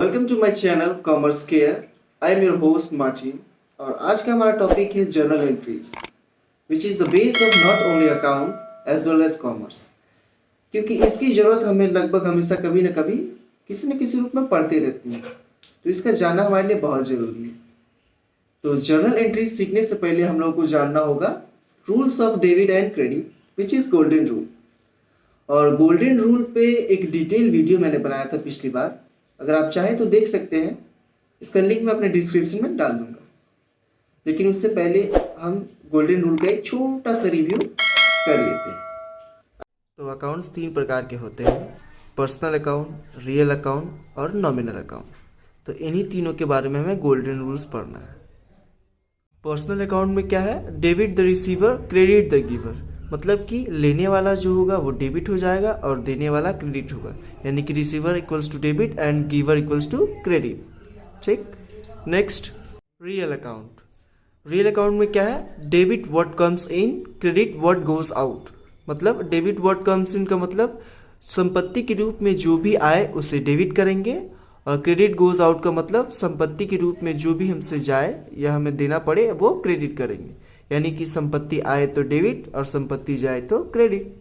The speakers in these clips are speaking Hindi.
Welcome to my channel commerce care. I am your host Martin और आज का हमारा टॉपिक है journal entries which is the base of not only account as well as commerce. क्योंकि इसकी ज़रूरत हमें लगभग हमेशा कभी न कभी किसी न किसी रूप में पड़ती रहती है, तो इसका जानना हमारे लिए बहुत ज़रूरी है। तो जर्नल एंट्रीज सीखने से पहले हम लोग को जानना होगा rules of debit and credit which is golden rule. और गोल्डन रूल पे एक डिटेल वीडियो मैंने बनाया था पिछली बार, अगर आप चाहें तो देख सकते हैं। इसका लिंक मैं अपने डिस्क्रिप्शन में डाल दूंगा। लेकिन उससे पहले हम गोल्डन रूल का एक छोटा सा रिव्यू कर लेते हैं। तो अकाउंट्स तीन प्रकार के होते हैं, पर्सनल अकाउंट, रियल अकाउंट और नॉमिनल अकाउंट। तो इन्हीं तीनों के बारे में हमें गोल्डन रूल्स पढ़ना है। पर्सनल अकाउंट में क्या है, debit the receiver, credit the giver. मतलब कि लेने वाला जो होगा वो डेबिट हो जाएगा और देने वाला क्रेडिट होगा, यानी कि receiver equals to debit and giver equals to credit. ठीक। Next, real account. Real account में क्या है, debit what comes in, credit what goes out. मतलब डेबिट व्हाट कम्स इन का मतलब संपत्ति के रूप में जो भी आए उसे डेबिट करेंगे, और क्रेडिट गोज आउट का मतलब संपत्ति के रूप में जो भी हमसे जाए या हमें देना पड़े वो क्रेडिट करेंगे, यानी कि संपत्ति आए तो डेबिट और संपत्ति जाए तो credit.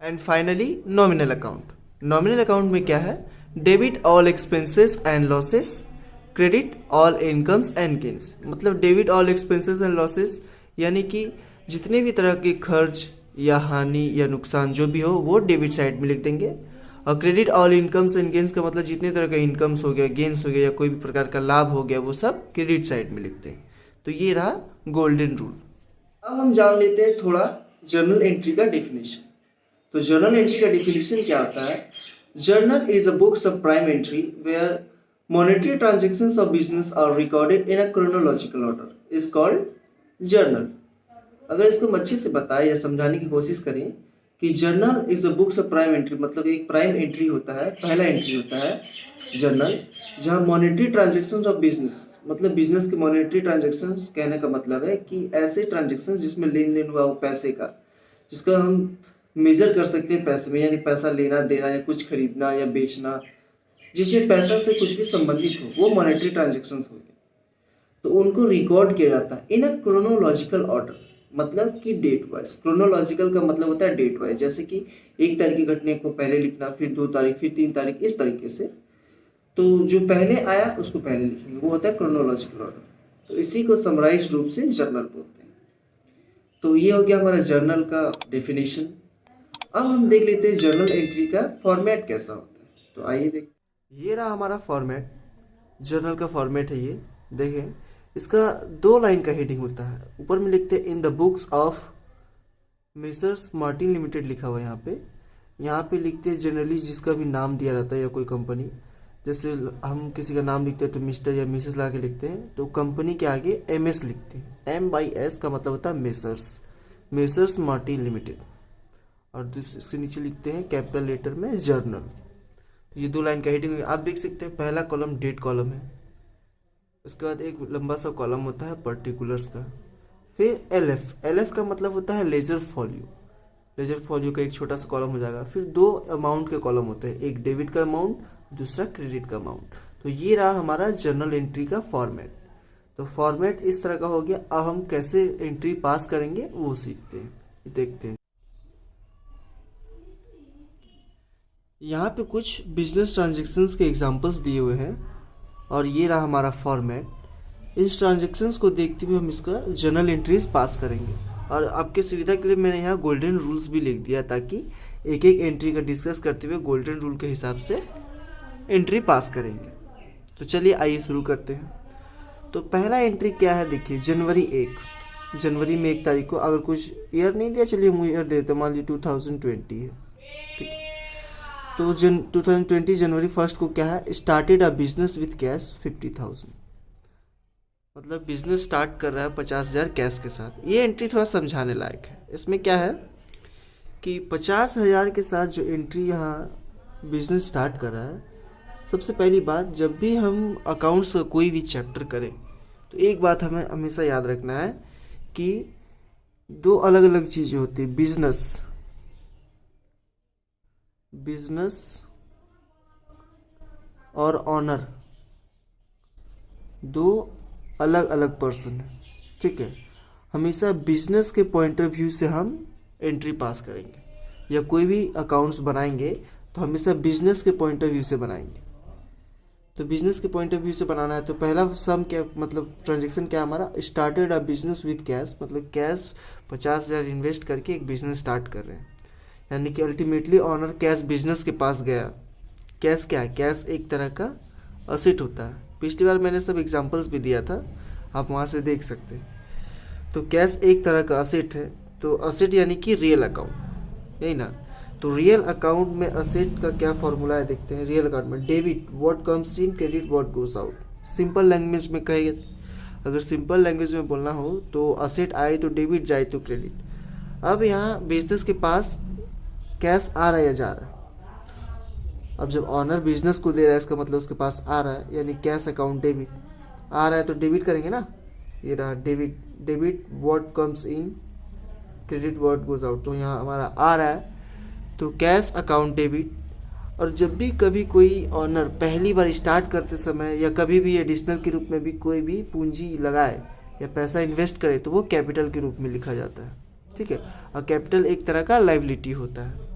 And finally nominal account. Nominal account में क्या है, debit all expenses and losses, credit all incomes and gains. मतलब debit all expenses and losses यानी कि जितने भी तरह के खर्च या हानि या नुकसान जो भी हो वो डेबिट साइड में लिख देंगे, और credit all incomes and gains का मतलब जितने तरह का इनकम्स हो गया, गेन्स हो गया या कोई भी प्रकार का लाभ हो गया वो सब क्रेडिट साइड में लिखते हैं। तो ये रहा गोल्डन रूल। अब हम जान लेते हैं थोड़ा जर्नल एंट्री का डेफिनेशन। तो जर्नल एंट्री का डेफिनेशन क्या होता है, journal is a books of prime entry where monetary transactions of business are recorded in a chronological order is called journal। अगर इसको हम अच्छे से बताएं या समझाने की कोशिश करें कि journal is a books of prime entry, मतलब एक प्राइम एंट्री होता है, पहला एंट्री होता है जर्नल, जहाँ मॉनेटरी ट्रांजेक्शन्स ऑफ बिजनेस, मतलब बिजनेस के मॉनेटरी ट्रांजेक्शन्स कहने का मतलब है कि ऐसे ट्रांजेक्शन्स जिसमें लेन देन हुआ हो पैसे का, जिसका हम मेजर कर सकते हैं पैसे में, यानी पैसा लेना देना या कुछ खरीदना या बेचना, जिसमें पैसा से कुछ भी संबंधित हो, वो मॉनेटरी ट्रांजेक्शन्स हो गए। तो उनको रिकॉर्ड किया जाता है इन अ क्रोनोलॉजिकल ऑर्डर, मतलब कि डेट वाइज। क्रोनोलॉजिकल का मतलब होता है डेट वाइज, जैसे कि 1 तारीख की घटने को पहले लिखना, फिर 2 तारीख, फिर 3 तारीख, इस तरीके से। तो जो पहले आया उसको पहले लिखेंगे, वो होता है क्रोनोलॉजिकल ऑर्डर। तो इसी को समराइज रूप से जर्नल बोलते हैं। तो ये हो गया हमारा जर्नल का डेफिनेशन। अब हम देख लेते हैं जर्नल एंट्री का फॉर्मेट कैसा होता है। तो आइए देख, ये रहा हमारा फॉर्मेट, जर्नल का फॉर्मेट है ये। देखें, इसका 2 लाइन का हेडिंग होता है। ऊपर में लिखते हैं in the books of messrs Martin limited लिखा हुआ है यहाँ पे लिखते हैं जनरली जिसका भी नाम दिया रहता है या कोई कंपनी, जैसे हम किसी का नाम लिखते हैं तो मिस्टर या मिसेस ला के लिखते हैं, तो कंपनी के आगे MS लिखते हैं। M/S का मतलब होता है मेसर्स, मेसर्स मार्टिन लिमिटेड। और इसके नीचे लिखते हैं कैपिटल लेटर में जर्नल। तो ये 2 लाइन का हेडिंग आप देख सकते हैं। पहला कॉलम डेट कॉलम है, उसके बाद एक लंबा सा कॉलम होता है पर्टिकुलर्स का, फिर LF का मतलब होता है लेजर फॉल्यू, लेजर फॉल्यू का एक छोटा सा कॉलम हो जाएगा। फिर 2 अमाउंट के कॉलम होते हैं, एक डेबिट का अमाउंट, दूसरा क्रेडिट का अमाउंट। तो ये रहा हमारा जर्नल एंट्री का फॉर्मेट। तो फॉर्मेट इस तरह का हो गया। अब हम कैसे एंट्री पास करेंगे वो सीखते हैं, देखते हैं। यहाँ पे कुछ बिजनेस ट्रांजेक्शन्स के एग्जांपल्स दिए हुए हैं और ये रहा हमारा फॉर्मेट। इस ट्रांजेक्शन्स को देखते हुए हम इसका जर्नल एंट्रीज पास करेंगे। और आपके सुविधा के लिए मैंने यहाँ गोल्डन रूल्स भी लिख दिया, ताकि एक एक एंट्री का डिस्कस करते हुए गोल्डन रूल के हिसाब से एंट्री पास करेंगे। तो चलिए आइए शुरू करते हैं। तो पहला एंट्री क्या है, देखिए जनवरी 1, जनवरी में 1 तारीख को। अगर कुछ ईयर नहीं दिया, चलिए हम ईयर देते हैं, मान लीजिए 2020 है, ठीक है। तो 2020 जनवरी 1 को क्या है, started a business with cash 50,000, मतलब बिजनेस स्टार्ट कर रहा है 50,000 कैश के साथ। ये एंट्री थोड़ा समझाने लायक है। इसमें क्या है कि 50,000 के साथ जो एंट्री यहाँ बिजनेस स्टार्ट कर रहा है, सबसे पहली बात, जब भी हम अकाउंट्स का कोई भी चैप्टर करें तो एक बात हमें हमेशा याद रखना है कि 2 अलग अलग चीज़ें होती है, बिजनेस और ऑनर दो अलग अलग पर्सन है, ठीक है। हमेशा बिजनेस के पॉइंट ऑफ व्यू से हम एंट्री पास करेंगे या कोई भी अकाउंट्स बनाएंगे तो हमेशा बिजनेस के पॉइंट ऑफ व्यू से बनाएंगे। तो बिजनेस के पॉइंट ऑफ व्यू से बनाना है तो पहला सम क्या, मतलब ट्रांजेक्शन क्या हमारा, started a business with cash, मतलब कैश 50,000 इन्वेस्ट करके एक बिजनेस स्टार्ट कर रहे हैं, यानी कि अल्टीमेटली ऑनर कैश बिजनेस के पास गया। कैश क्या है, कैश एक तरह का असेट होता है। पिछली बार मैंने सब एग्जांपल्स भी दिया था, आप वहाँ से देख सकते हैं। तो कैश एक तरह का असेट है, तो असेट यानी कि रियल अकाउंट, यही ना। तो रियल अकाउंट में असेट का क्या फॉर्मूला है देखते हैं। रियल अकाउंट में debit what comes in, credit what goes out. Simple language में कहेंगे, अगर सिंपल लैंग्वेज में बोलना हो तो असेट आए तो डेबिट, जाए तो क्रेडिट। अब यहाँ बिजनेस के पास कैश आ रहा है या जा रहा है। अब जब ऑनर बिजनेस को दे रहा है इसका मतलब उसके पास आ रहा है, यानी कैश अकाउंट डेबिट। आ रहा है तो डेबिट करेंगे ना, ये रहा debit, debit what comes in, credit what goes out. तो यहाँ हमारा आ रहा है तो कैश अकाउंट डेबिट। और जब भी कभी कोई ऑनर पहली बार स्टार्ट करते समय या कभी भी एडिशनल के रूप में भी कोई भी पूंजी लगाए या पैसा इन्वेस्ट करे तो वो कैपिटल के रूप में लिखा जाता है, ठीक है। और कैपिटल एक तरह का लायबिलिटी होता है।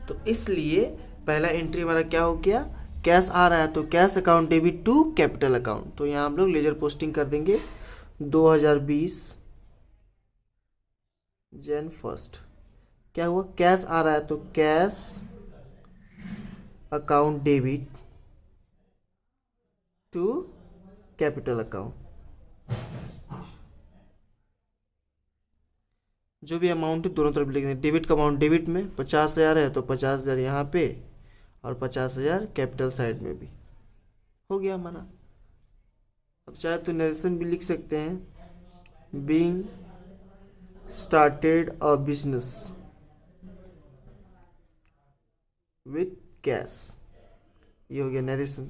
तो इसलिए पहला एंट्री हमारा क्या हो गया, कैश आ रहा है तो cash account debit to capital account. तो यहाँ हम लोग लेजर पोस्टिंग कर देंगे 2020 Jan 1। क्या हुआ, कैश आ रहा है तो cash account debit to capital account. जो भी अमाउंट है दोनों तरफ लिख देंगे। डेबिट का अमाउंट डेबिट में 50,000 है तो 50,000 यहाँ पे और 50,000 कैपिटल साइड में भी हो गया हमारा। अब चाहे तो नरेशन भी लिख सकते हैं, being started a business with cash, ये हो गया नरेशन।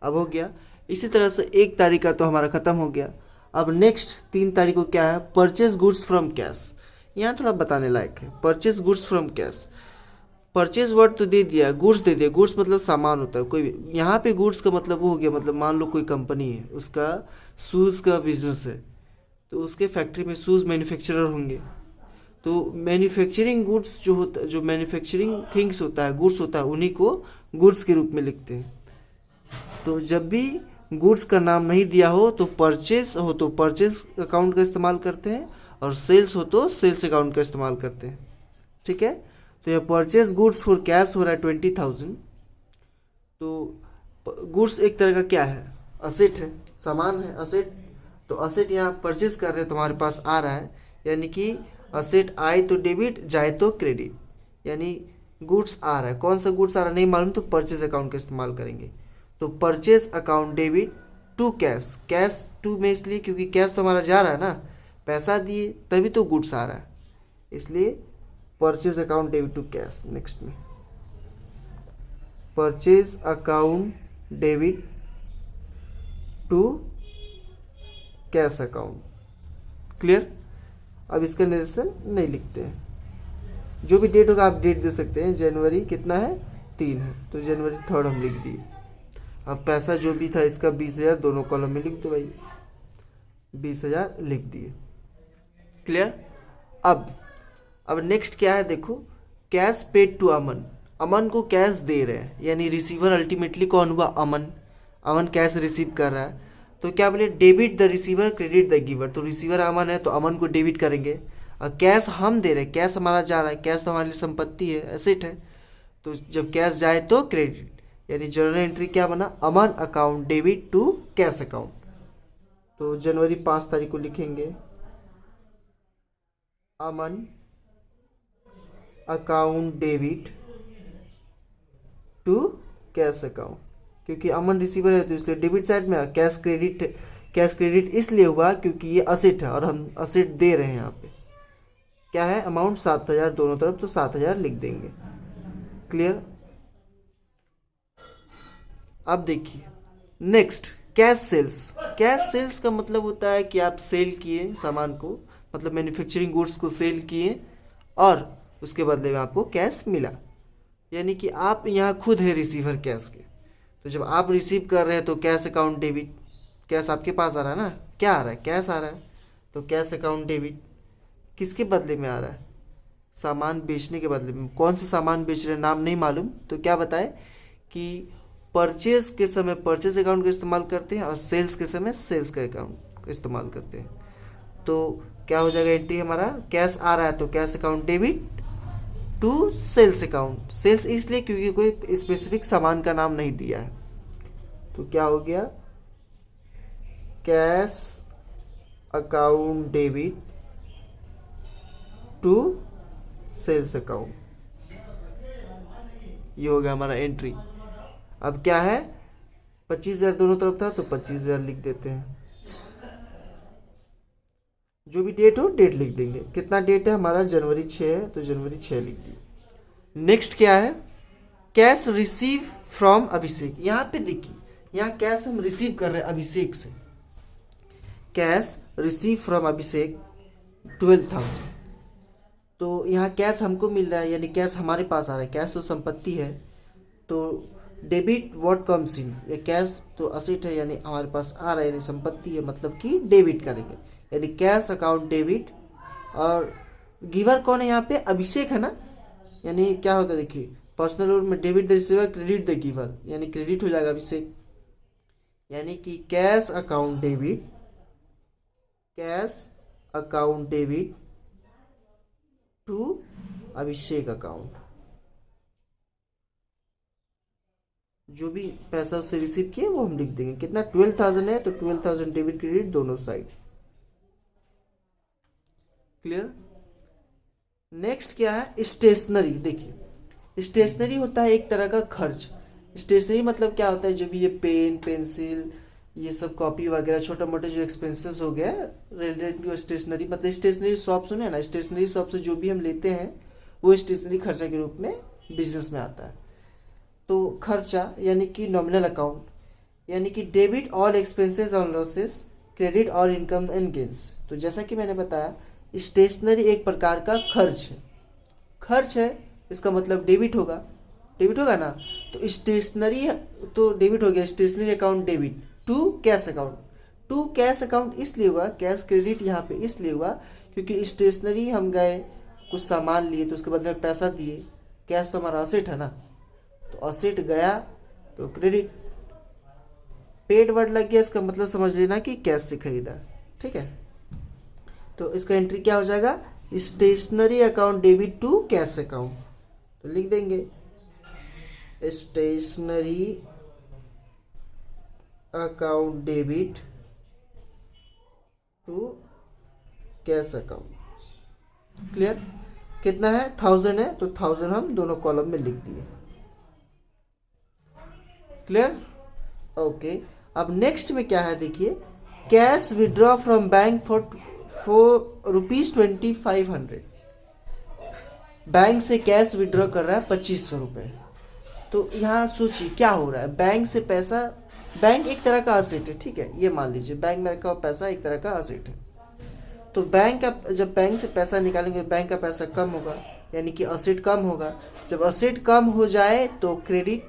अब हो गया इसी तरह से 1 तारीख का तो हमारा खत्म हो गया। अब नेक्स्ट 3 तारीख को क्या है, परचेज गुड्स फ्रॉम कैश। यहाँ थोड़ा बताने लायक है, purchase goods from cash. Purchase word तो दे दिया, गुड्स दे दिया। गुड्स मतलब सामान होता है कोई भी। यहाँ पे गुड्स का मतलब वो हो गया, मतलब मान लो कोई कंपनी है, उसका शूज़ का बिजनेस है तो उसके फैक्ट्री में शूज़ मैन्युफैक्चरर होंगे। तो मैन्युफैक्चरिंग गुड्स जो होता है, जो मैन्युफैक्चरिंग थिंग्स होता है, गुड्स होता है, उन्हीं को गुड्स के रूप में लिखते हैं। तो जब भी गुड्स का नाम नहीं दिया हो तो परचेज हो तो परचेज अकाउंट का इस्तेमाल करते हैं, और सेल्स हो तो सेल्स अकाउंट का इस्तेमाल करते हैं, ठीक है। तो यह परचेज गुड्स फॉर कैश हो रहा है 20,000। तो गुड्स एक तरह का क्या है, असेट है, सामान है, असेट। तो असेट यहाँ परचेज कर रहे हैं, तुम्हारे पास आ रहा है, यानी कि असेट आए तो डेबिट, जाए तो क्रेडिट, यानी गुड्स आ रहा है। कौन सा गुड्स आ रहा है नहीं मालूम तो परचेज अकाउंट का इस्तेमाल करेंगे। तो purchase account debit to cash. Cash to में इसलिए क्योंकि कैश तो हमारा जा रहा है ना, पैसा दिए तभी तो गुड्स आ रहा है, इसलिए purchase account debit to cash. Next में purchase account debit to cash account, clear. अब इसका नरेशन नहीं लिखते हैं, जो भी डेट होगा आप डेट दे सकते हैं। जनवरी कितना है, 3 है, तो जनवरी 3 हम लिख दिए। अब पैसा जो भी था इसका 20,000 दोनों कॉलम में लिख दो भाई, 20,000 लिख दिए, क्लियर। अब नेक्स्ट क्या है देखो, कैश पेड टू अमन। अमन को कैश दे रहे हैं, यानी रिसीवर अल्टीमेटली कौन हुआ, अमन। अमन कैश रिसीव कर रहा है तो क्या बोले, debit the receiver credit the giver. तो रिसीवर अमन है तो अमन को डेबिट करेंगे, और कैश हम दे रहे हैं, कैश हमारा जा रहा है, कैश तो हमारे लिए संपत्ति है, एसेट है। तो जब कैश जाए तो क्रेडिट, यानी जर्नल एंट्री क्या बना, Aman account debit to cash account. तो जनवरी 5 तारीख को लिखेंगे Aman account debit to cash account, क्योंकि अमन रिसीवर है तो इसलिए डेबिट साइड में। कैश क्रेडिट इसलिए हुआ क्योंकि ये असेट है और हम असेट दे रहे हैं। यहाँ पे क्या है, अमाउंट 7,000 दोनों तरफ, तो 7,000 लिख देंगे, क्लियर। अब देखिए next, cash sales. Cash sales का मतलब होता है कि आप सेल किए सामान को, मतलब मैन्युफैक्चरिंग गुड्स को सेल किए और उसके बदले में आपको कैश मिला, यानी कि आप यहाँ खुद है रिसीवर कैश के। तो जब आप रिसीव कर रहे हैं तो कैश अकाउंट डेबिट, कैश आपके पास आ रहा है ना, क्या आ रहा है, कैश आ रहा है, तो कैश अकाउंट डेबिट किसके बदले में आ रहा है, सामान बेचने के बदले में। कौन सा सामान बेच रहे हैं नाम नहीं मालूम, तो क्या बताए कि परचेज के समय परचेज अकाउंट का इस्तेमाल करते हैं और सेल्स के समय सेल्स का अकाउंट का इस्तेमाल करते हैं। तो क्या हो जाएगा एंट्री हमारा, कैश आ रहा है तो cash account debit to sales account. Sales इसलिए क्योंकि कोई स्पेसिफिक सामान का नाम नहीं दिया है, तो क्या हो गया, cash account debit to sales account. ये हो गया हमारा एंट्री। अब क्या है, 25,000 दोनों तरफ था तो 25,000 लिख देते हैं, जो भी डेट हो डेट लिख देंगे। कितना डेट है हमारा, जनवरी 6 है तो जनवरी 6 लिख दिए। नेक्स्ट क्या है, कैश रिसीव फ्रॉम अभिषेक। यहाँ पे देखिए, यहाँ कैश हम रिसीव कर रहे हैं अभिषेक से, कैश रिसीव फ्रॉम अभिषेक 12,000। तो यहाँ कैश हमको मिल रहा है, यानी कैश हमारे पास आ रहा है, कैश तो संपत्ति है, तो डेबिट व्हाट कम्स इन, ये कैश तो असेट है यानी हमारे पास आ रहा है, यानी संपत्ति है, मतलब कि डेबिट करेंगे, यानी कैश अकाउंट डेबिट। और गिवर कौन है यहाँ पे, अभिषेक है ना, यानी क्या होता है देखिए, पर्सनल लोन में debit the receiver credit the giver, यानी क्रेडिट हो जाएगा अभिषेक, यानी कि cash account debit, cash account debit to Abhishek account. जो भी पैसा उससे रिसीव किए वो हम लिख देंगे, कितना 12,000 है तो 12,000 डेबिट क्रेडिट दोनों साइड। क्लियर। नेक्स्ट क्या है, स्टेशनरी। देखिए स्टेशनरी होता है एक तरह का खर्च। स्टेशनरी मतलब क्या होता है, जो भी ये पेन पेंसिल ये सब कॉपी वगैरह छोटा मोटा जो एक्सपेंसेस हो गया रिलेटेड टू स्टेशनरी, मतलब स्टेशनरी शॉप सुने ना, स्टेशनरी शॉप से जो भी हम लेते हैं वो स्टेशनरी खर्चा के रूप में बिजनेस में आता है। तो खर्चा यानी कि नॉमिनल अकाउंट, यानी कि debit all expenses on losses, credit all income and gains. तो जैसा कि मैंने बताया स्टेशनरी एक प्रकार का खर्च है, खर्च है इसका मतलब डेबिट होगा, डेबिट होगा ना, तो स्टेशनरी तो डेबिट हो गया, stationery account debit to cash account. To cash account इसलिए हुआ, कैश क्रेडिट यहाँ पे इसलिए हुआ क्योंकि स्टेशनरी हम गए कुछ सामान लिए तो उसके बदले में पैसा दिए, कैश तो हमारा असेट है ना, तो असेट गया तो क्रेडिट, पेड वर्ड लग गया, इसका मतलब समझ लेना कि कैश से खरीदा, ठीक है। तो इसका एंट्री क्या हो जाएगा, stationery account debit to cash account, तो लिख देंगे stationery account debit to cash account. Clear. कितना है, 1000 है तो 1000 हम दोनों कॉलम में लिख दिए। क्लियर। ओके। अब नेक्स्ट में क्या है देखिए, cash withdraw from bank for ₹2500। Bank से कैश विड्रॉ कर रहा है 2500 रुपये। तो यहाँ सोचिए क्या हो रहा है, बैंक से पैसा, बैंक एक तरह का असेट है, ठीक है, ये मान लीजिए बैंक में रखा हुआ पैसा एक तरह का असेट है। तो बैंक का जब बैंक से पैसा निकालेंगे बैंक का पैसा कम होगा, यानी कि असेट कम होगा। जब असेट कम हो जाए तो क्रेडिट,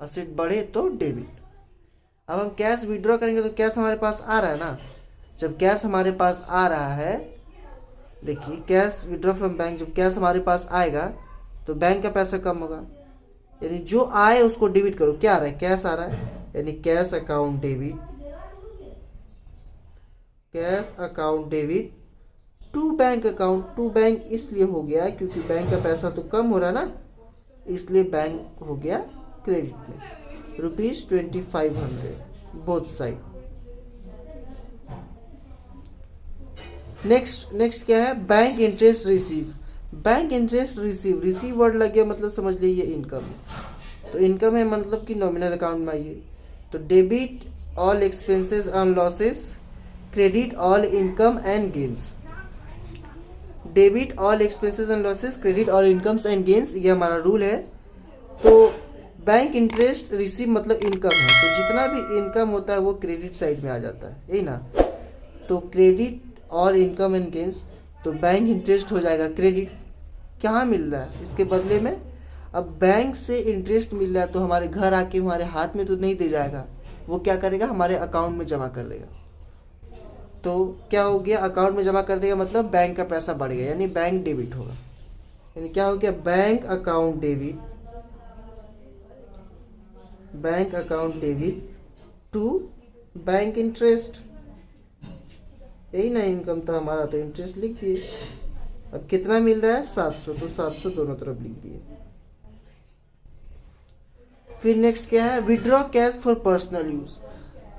असेट बढ़े तो डेबिट। अब हम कैश विड्रॉ करेंगे तो कैश हमारे पास आ रहा है ना, जब कैश हमारे पास आ रहा है, देखिए कैश विड्रॉ फ्रॉम बैंक, जब कैश हमारे पास आएगा तो बैंक का पैसा कम होगा, यानी जो आए उसको डेबिट करो। क्या आ रहा है, कैश आ रहा है, यानी cash account debit, cash account debit to bank account. To bank इसलिए हो गया क्योंकि बैंक का पैसा तो कम हो रहा है ना, इसलिए बैंक हो गया क्रेडिट में, ₹2500 बोथ साइड। नेक्स्ट क्या है, bank interest receive. Bank interest receive, receive word लग गया मतलब समझ लीजिए इनकम है। तो इनकम है मतलब कि नॉमिनल अकाउंट में आइए, तो debit all expenses on losses, credit all income and gains. Debit all expenses and losses, credit all incomes and gains, ये हमारा रूल है। तो बैंक इंटरेस्ट रिसीव मतलब इनकम है, तो जितना भी इनकम होता है वो क्रेडिट साइड में आ जाता है, यही ना। तो क्रेडिट और इनकम एंड गेन्स, तो बैंक इंटरेस्ट हो जाएगा क्रेडिट, क्या मिल रहा है इसके बदले में, अब बैंक से इंटरेस्ट मिल रहा है तो हमारे घर आके हमारे हाथ में तो नहीं दे जाएगा, वो क्या करेगा, हमारे अकाउंट में जमा कर देगा। तो क्या हो गया, अकाउंट में जमा कर देगा मतलब बैंक का पैसा बढ़ गया, यानी बैंक डेबिट होगा। यानी क्या हो गया, bank account debit to bank interest. यही ना इनकम था हमारा, तो इंटरेस्ट लिख दिए। अब कितना मिल रहा है, 700, तो 700 दोनों तरफ लिख दिए। फिर नेक्स्ट क्या है, withdraw cash for personal use.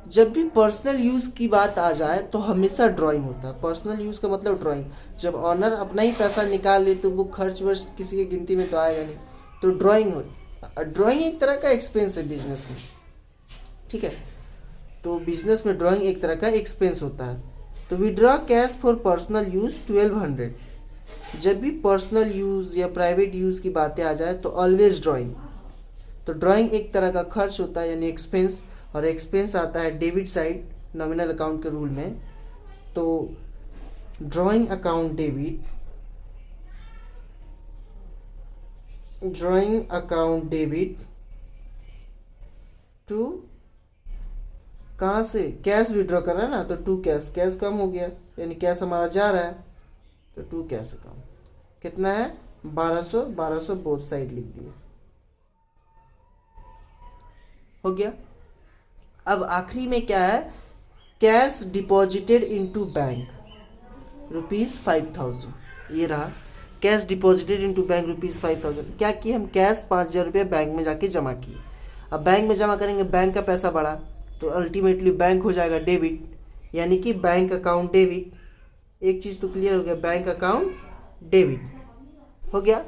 जब भी पर्सनल यूज की बात आ जाए तो हमेशा ड्राइंग होता है। पर्सनल यूज का मतलब ड्राइंग। जब ऑनर अपना ही पैसा निकाल ले तो वो खर्च वर्च किसी की गिनती में तो आएगा नहीं, तो ड्राइंग हो। ड्राइंग एक तरह का एक्सपेंस है बिजनेस में, ठीक है। तो बिजनेस में ड्राइंग एक तरह का एक्सपेंस होता है। तो withdraw cash for personal use 1200। जब भी पर्सनल यूज या प्राइवेट यूज की बातें आ जाए तो ऑलवेज ड्राइंग। तो ड्राइंग एक तरह का खर्च होता है यानी एक्सपेंस, और एक्सपेंस आता है डेबिट साइड नॉमिनल अकाउंट के रूल में। तो ड्राइंग अकाउंट डेबिट टू, कहाँ से, कैश विड्रॉ कर रहा है ना, तो टू कैश, कैश कम हो गया यानी कैश हमारा जा रहा है, तो टू कैश अकाउंट कितना है, 1200 बोथ साइड लिख दिए, हो गया। अब आखिरी में क्या है, कैश डिपॉजिटेड इनटू बैंक ₹5000। ये रहा कैश डिपॉजिटेड इनटू बैंक ₹5000। क्या किए हम, कैश 5000 रुपये बैंक में जाके जमा किए। अब बैंक में जमा करेंगे, बैंक का पैसा बढ़ा तो अल्टीमेटली बैंक हो जाएगा डेबिट, यानी कि बैंक अकाउंट डेबिट। एक चीज़ तो क्लियर हो गया, बैंक अकाउंट डेबिट हो गया,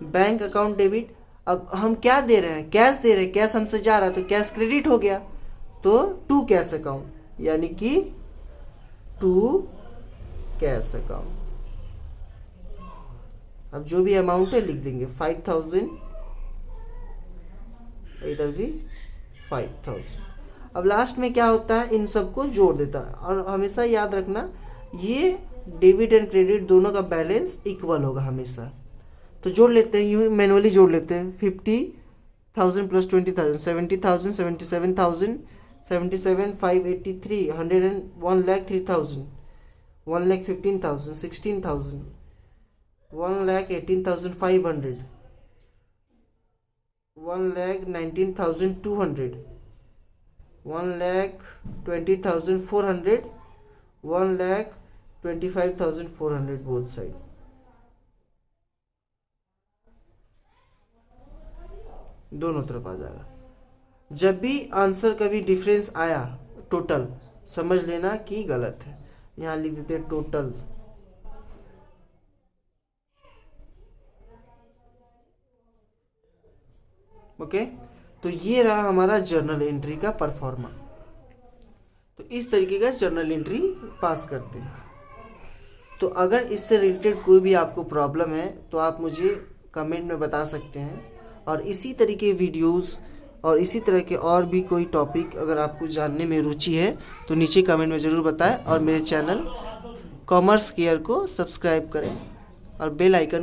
बैंक अकाउंट डेबिट। अब हम क्या दे रहे हैं, कैश दे रहे हैं, कैश हमसे जा रहा है तो कैश क्रेडिट हो गया, तो टू कैश अकाउंट, यानी कि टू कैश अकाउंट। अब जो भी अमाउंट है लिख देंगे 5000, इधर भी 5000। अब लास्ट में क्या होता है, इन सबको जोड़ देता है। और हमेशा याद रखना, ये डेबिट एंड क्रेडिट दोनों का बैलेंस इक्वल होगा हमेशा। तो जोड़ लेते हैं, यूँ मैनुअली जोड़ लेते हैं। 50,000 प्लस 20,000 70,000 77,000 77 583 100 1,03,000 1,15,000 16,000 1,18,500 1,19,200 1,20,400 1,25,400 बोथ साइड। दोनों तरफ आ जाएगा। जब भी आंसर का भी डिफरेंस आया टोटल, समझ लेना कि गलत है। यहाँ लिख देते हैं टोटल। ओके, तो ये रहा हमारा जर्नल एंट्री का परफॉर्मा। तो इस तरीके का जर्नल एंट्री पास करते हैं। तो अगर इससे रिलेटेड कोई भी आपको प्रॉब्लम है तो आप मुझे कमेंट में बता सकते हैं। और इसी तरीके वीडियोस और इसी तरह के और भी कोई टॉपिक अगर आपको जानने में रुचि है तो नीचे कमेंट में ज़रूर बताएं। और मेरे चैनल कॉमर्स केयर को सब्सक्राइब करें और बेल आइकन